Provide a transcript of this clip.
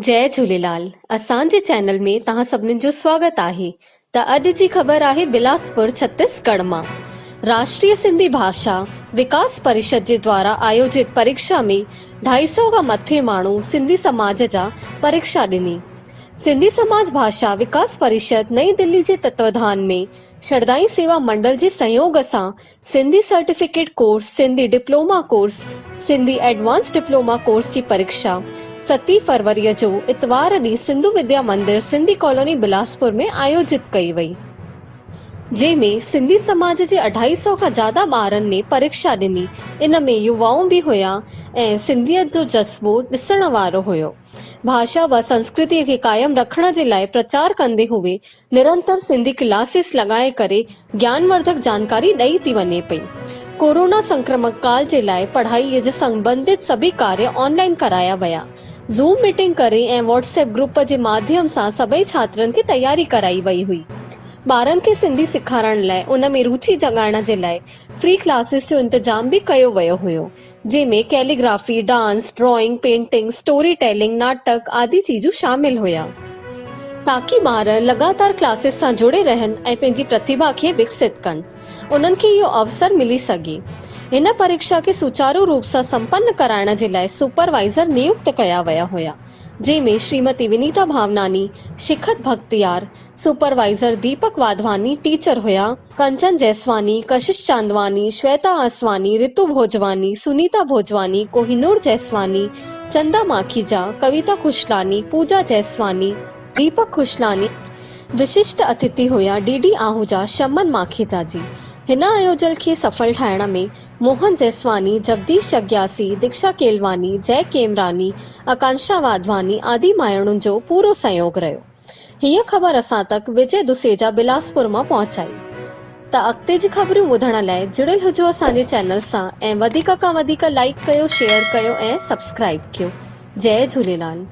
जय झूलेलाल। असांजे चैनल में तव्हां सभिनीनि जो स्वागत आहे। त अॼु जी ख़बर आहे बिलासपुर छत्तीसगढ़ मां। राष्ट्रीय सिंधी भाषा विकास परिषद जे द्वारा आयोजित परीक्षा में 250 खां मथे माण्हू सिंधी समाज जा परीक्षा ॾिनी। सिंधी समाज भाषा विकास परिषद नई दिल्ली जे तत्वाधान में शरदाई सेवा मंडल जे सहयोग सां Sindhi certificate course, Sindhi diploma course, Sindhi advance diploma course जी परीक्षा 7 फरवरी जो इतवार ॾींहुं सिंधु विद्या मंदिर सिंधी कॉलोनी बिलासपुर में आयोजित कई वई, जंहिंमें सिंधी समाज जे 250 खां ज्यादा ॿारनि ने परीक्षा ॾिनी। इन में युवाऊं बि हुया ऐं सिंधियत जो जज़्बो ॾिसण वारो हुयो। भाषा व संस्कृति खे कायम रखण जे लाइ प्रचार कंदे हुए निरंतर सिंधी क्लासेस लॻाए करे ज्ञानवर्धक जानकारी ॾेई थी वञे पई। कोरोना संक्रमण काल जे लाइ पढ़ाईअ जे संबंधित सभी कार्य ऑनलाइन कराया विया। ज़ूम मीटिंग करे ऐं व्हाट्सएप ग्रुप जे माध्यम सां सभई छात्रनि खे तैयारी कराई वई हुई। ॿारनि खे सिंधी सेखारण लाइ उन में रुचि जगाइण जे लाइ फ्री क्लासेस जो इंतजाम भी कयो वियो हुयो, जंहिंमें calligraphy, dance, drawing, painting, story telling, नाटक आदि चीजूं शामिल हुया, ताकि ॿार लगातार क्लासेस सां जुड़े रहनि ऐं पंहिंजी प्रतिभा खे विकसित कनि। उन्हनि खे इहो अवसर मिली सघे। हिन परीक्षा खे सुचारू रूप सां संपन्न कराइण जे लाइ सुपरवाइज़र नियुक्त कया विया हुया, जंहिंमें श्रीमती विनीता भावनानी, शिखत भक्तियार, सुपरवाइज़र दीपक वाधवानी टीचर हुया, कंचन जैसवानी, कशिश चांदवानी, श्वेता आसवानी, रितु भोजवानी, सुनीता भोजवानी, कोहिनूर जैसवानी, चंदा माखीजा, कविता खुशलानी, पूजा जैसवानी, दीपक खुशलानी। विशिष्ट अतिथि हुया डीडी आहूजा, शमन माखीजा जी। हिन आयोजन खे सफल ठाहिण में मोहन जैसवानी, जगदीश अग्यासी, दीक्षा केलवानी, जय केमरानी, आकांक्षा वाधवानी आदि माण्हुनि जो पूरो सहयोग रहियो। हीअ ख़बर असां तक विजय दुसेजा बिलासपुर मां पहुचाई। त अॻिते जी ख़बरूं ॿुधण लाइ जुड़ियल हुजो असांजे चैनल सां ऐं वधीक खां वधीक लाइक कयो, शेयर कयो ऐं सब्सक्राइब कयो। जय झूलेलाल।